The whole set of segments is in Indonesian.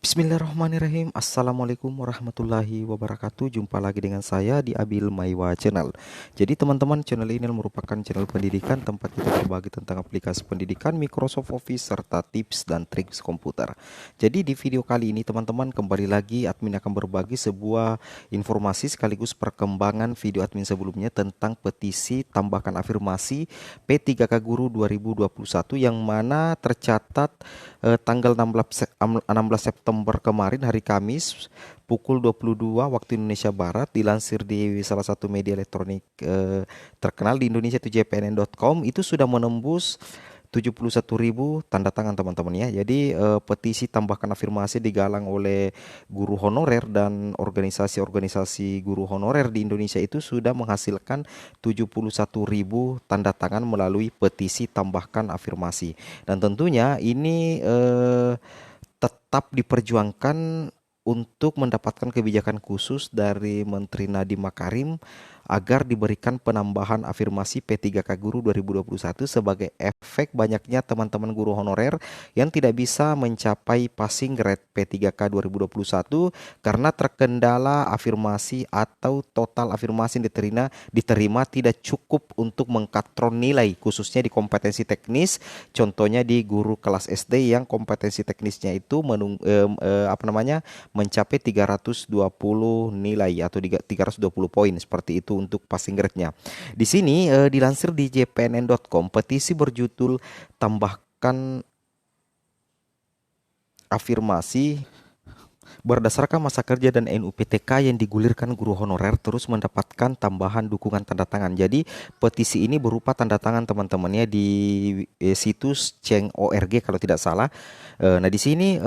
Bismillahirrahmanirrahim. Assalamualaikum warahmatullahi wabarakatuh. Jumpa lagi dengan saya di Abil Maiwa Channel. Jadi teman-teman, channel ini merupakan channel pendidikan tempat kita berbagi tentang aplikasi pendidikan, Microsoft Office, serta tips dan trik komputer. Jadi di video kali ini teman-teman, kembali lagi admin akan berbagi sebuah informasi sekaligus perkembangan video admin sebelumnya tentang petisi tambahkan afirmasi P3K Guru 2021 yang mana tercatat tanggal 16 September kemarin, hari Kamis, pukul 22 waktu Indonesia Barat. Dilansir di salah satu media elektronik terkenal di Indonesia, itu jpnn.com, itu sudah menembus 71.000 tanda tangan teman-teman ya. Jadi petisi tambahkan afirmasi digalang oleh guru honorer dan organisasi-organisasi guru honorer di Indonesia itu sudah menghasilkan 71.000 tanda tangan melalui petisi tambahkan afirmasi. Dan tentunya ini tetap diperjuangkan untuk mendapatkan kebijakan khusus dari Menteri Nadiem Makarim agar diberikan penambahan afirmasi P3K Guru 2021 sebagai efek banyaknya teman-teman guru honorer yang tidak bisa mencapai passing grade P3K 2021 karena terkendala afirmasi atau total afirmasi yang diterima tidak cukup untuk mengkatron nilai, khususnya di kompetensi teknis. Contohnya di guru kelas SD yang kompetensi teknisnya itu mencapai 320 nilai atau 320 poin seperti itu untuk passing grade-nya. Di sini dilansir di jpnn.com, petisi berjudul tambahkan afirmasi berdasarkan masa kerja dan NUPTK yang digulirkan guru honorer terus mendapatkan tambahan dukungan tanda tangan. Jadi petisi ini berupa tanda tangan teman-temannya di situs Change.org kalau tidak salah. Nah di sini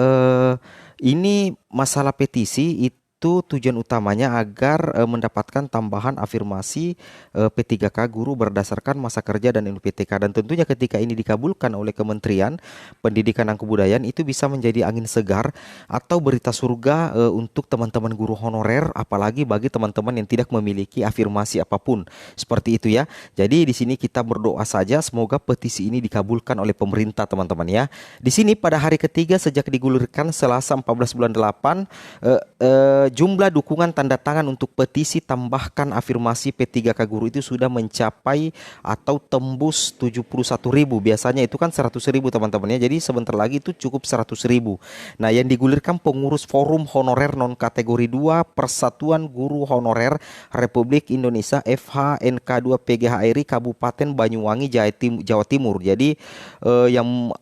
ini masalah petisi itu tujuan utamanya agar mendapatkan tambahan afirmasi P3K Guru berdasarkan masa kerja dan NUPTK, dan tentunya ketika ini dikabulkan oleh Kementerian Pendidikan dan Kebudayaan itu bisa menjadi angin segar atau berita surga untuk teman-teman guru honorer, apalagi bagi teman-teman yang tidak memiliki afirmasi apapun. Seperti itu ya. Jadi di sini kita berdoa saja semoga petisi ini dikabulkan oleh pemerintah teman-teman ya. Di sini pada hari ketiga sejak digulirkan Selasa 14 bulan 8, jumlah dukungan tanda tangan untuk petisi tambahkan afirmasi P3K Guru itu sudah mencapai atau tembus 71.000. Biasanya itu kan 100.000 teman-teman ya. Jadi sebentar lagi itu cukup 100.000. Nah, yang digulirkan pengurus Forum Honorer Non Kategori 2 Persatuan Guru Honorer Republik Indonesia FHNK2 PGHRI Kabupaten Banyuwangi Jawa Timur. Jadi yang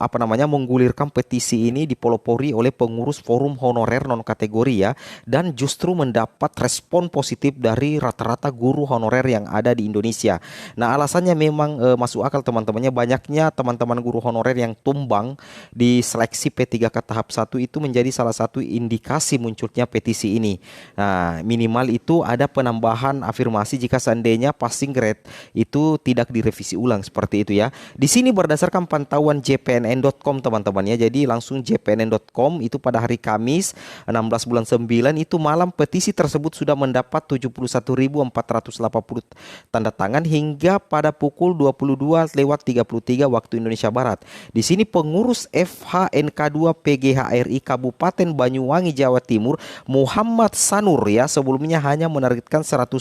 menggulirkan petisi ini dipelopori oleh pengurus Forum Honorer Non Kategori ya, dan justru mendapat respon positif dari rata-rata guru honorer yang ada di Indonesia. Nah, alasannya memang masuk akal teman-temannya. Banyaknya teman-teman guru honorer yang tumbang di seleksi P3K tahap 1 itu menjadi salah satu indikasi munculnya petisi ini. Nah, minimal itu ada penambahan afirmasi jika seandainya passing grade itu tidak direvisi ulang seperti itu ya. Di sini berdasarkan pantauan jpnn.com teman-teman ya. Jadi langsung jpnn.com itu pada hari Kamis 16 bulan 9 itu malam petisi tersebut sudah mendapat 71.480 tanda tangan hingga pada pukul 22:33 waktu Indonesia Barat. Di sini pengurus FHNK2 PGHRI Kabupaten Banyuwangi Jawa Timur Muhammad Sanur ya sebelumnya hanya menargetkan 100.000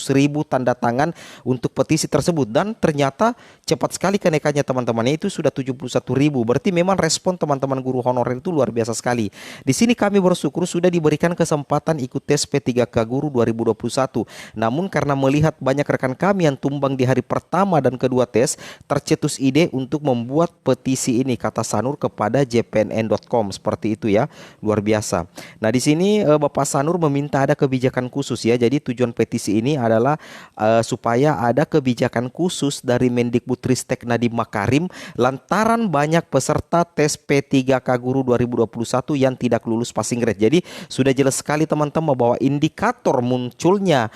tanda tangan untuk petisi tersebut, dan ternyata cepat sekali kenaikannya teman-temannya itu sudah 71.000. Berarti memang respon teman-teman guru honorer itu luar biasa sekali. Di sini kami bersyukur sudah diberikan kesempatan ikut tes P3K Guru 2021. Namun karena melihat banyak rekan kami yang tumbang di hari pertama dan kedua tes, tercetus ide untuk membuat petisi ini, kata Sanur kepada jpnn.com. Seperti itu ya, luar biasa. Nah di sini Bapak Sanur meminta ada kebijakan khusus ya. Jadi tujuan petisi ini adalah supaya ada kebijakan khusus dari Mendikbudristek Nadiem Makarim lantaran banyak peserta tes P3K Guru 2021 yang tidak lulus passing grade. Jadi sudah jelas sekali teman-teman bahwa indikator munculnya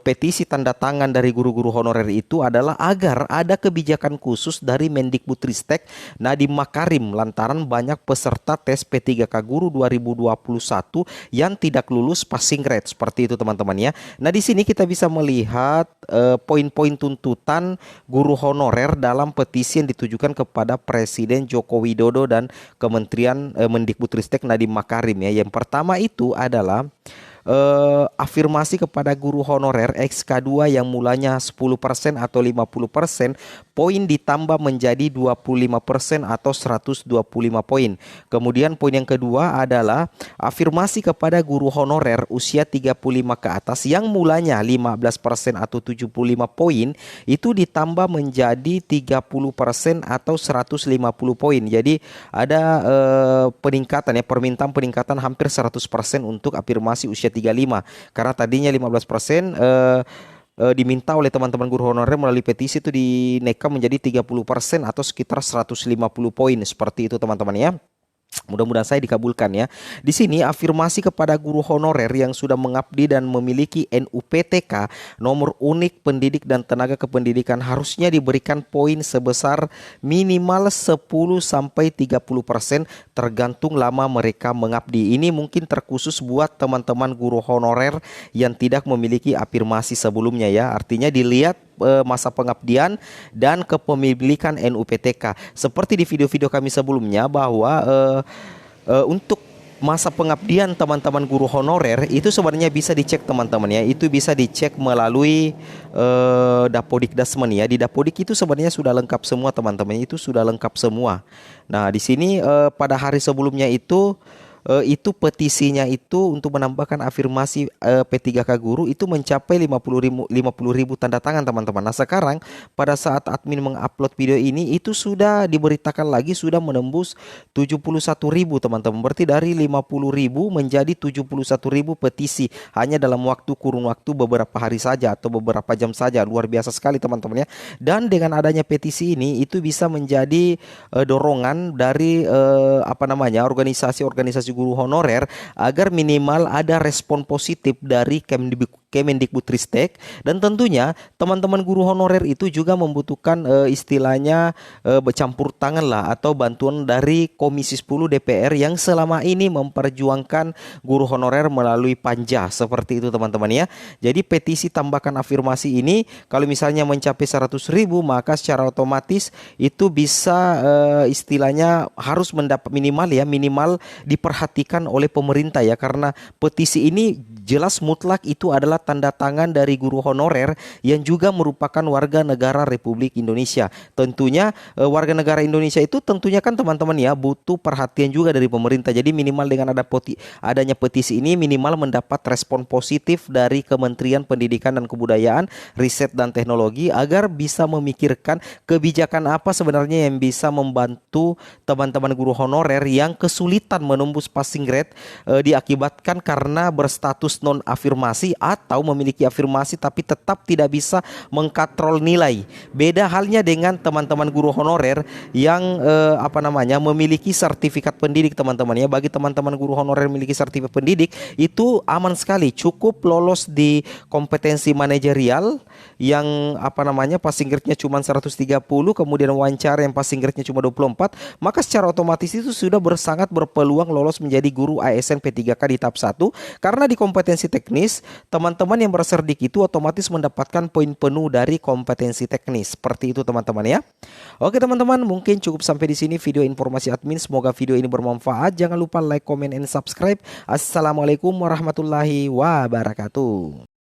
petisi tanda tangan dari guru-guru honorer itu adalah agar ada kebijakan khusus dari Mendikbudristek Nadiem Makarim lantaran banyak peserta tes P3K Guru 2021 yang tidak lulus passing grade seperti itu teman-teman ya. Nah, di sini kita bisa melihat poin-poin tuntutan guru honorer dalam petisi yang ditujukan kepada Presiden Joko Widodo dan Kementerian Mendikbudristek Nadiem Makarim ya. Yang pertama itu adalah afirmasi kepada guru honorer XK2 yang mulanya 10% atau 50%, poin ditambah menjadi 25% atau 125 poin. Kemudian poin yang kedua adalah afirmasi kepada guru honorer usia 35 ke atas yang mulanya 15% atau 75 poin itu ditambah menjadi 30% atau 150 poin. Jadi ada peningkatan ya, permintaan peningkatan hampir 100% untuk afirmasi usia 35 karena tadinya 15% diminta oleh teman-teman guru honorer melalui petisi itu dinaikkan menjadi 30% atau sekitar 150 poin seperti itu teman-teman ya. Mudah-mudahan saya dikabulkan ya. Di sini afirmasi kepada guru honorer yang sudah mengabdi dan memiliki NUPTK nomor unik pendidik dan tenaga kependidikan harusnya diberikan poin sebesar minimal 10 sampai 30% tergantung lama mereka mengabdi. Ini mungkin terkhusus buat teman-teman guru honorer yang tidak memiliki afirmasi sebelumnya ya. Artinya dilihat masa pengabdian dan kepemilikan NUPTK. Seperti di video-video kami sebelumnya bahwa untuk masa pengabdian teman-teman guru honorer itu sebenarnya bisa dicek teman-teman ya. Itu bisa dicek melalui Dapodikdasmen ya. Di Dapodik itu sebenarnya sudah lengkap semua teman-teman. Itu sudah lengkap semua. Nah, di sini pada hari sebelumnya itu petisinya itu untuk menambahkan afirmasi P3K guru itu mencapai 50.000 tanda tangan teman-teman. Nah, sekarang pada saat admin mengupload video ini itu sudah diberitakan lagi sudah menembus 71.000 teman-teman. Berarti dari 50.000 menjadi 71.000 petisi hanya dalam kurun waktu beberapa hari saja atau beberapa jam saja. Luar biasa sekali teman-teman ya. Dan dengan adanya petisi ini itu bisa menjadi dorongan dari organisasi guru honorer agar minimal ada respon positif dari Kemendikbudristek, dan tentunya teman-teman guru honorer itu juga membutuhkan istilahnya bercampur tangan lah atau bantuan dari Komisi 10 DPR yang selama ini memperjuangkan guru honorer melalui panja seperti itu teman-teman ya. Jadi petisi tambahkan afirmasi ini kalau misalnya mencapai 100.000 maka secara otomatis itu bisa istilahnya harus mendapat minimal diperhatikan oleh pemerintah ya, karena petisi ini jelas mutlak itu adalah tanda tangan dari guru honorer yang juga merupakan warga negara Republik Indonesia. Tentunya warga negara Indonesia itu tentunya kan teman-teman ya butuh perhatian juga dari pemerintah. Jadi minimal dengan adanya petisi ini minimal mendapat respon positif dari Kementerian Pendidikan dan Kebudayaan, Riset dan Teknologi agar bisa memikirkan kebijakan apa sebenarnya yang bisa membantu teman-teman guru honorer yang kesulitan menembus passing grade diakibatkan karena berstatus non afirmasi atau memiliki afirmasi tapi tetap tidak bisa mengkatrol nilai. Beda halnya dengan teman-teman guru honorer yang memiliki sertifikat pendidik teman-teman ya. Bagi teman-teman guru honorer yang memiliki sertifikat pendidik itu aman sekali, cukup lolos di kompetensi manajerial yang passing grade-nya cuma 130, kemudian wawancara yang passing grade-nya cuma 24, maka secara otomatis itu sudah sangat berpeluang lolos menjadi guru ASN P3K di tahap 1 karena di kompetensi teknis teman-teman yang berserdik itu otomatis mendapatkan poin penuh dari kompetensi teknis. Seperti itu teman-teman ya. Oke teman-teman, mungkin cukup sampai di sini video informasi admin. Semoga video ini bermanfaat. Jangan lupa like, comment, and subscribe. Assalamualaikum warahmatullahi wabarakatuh.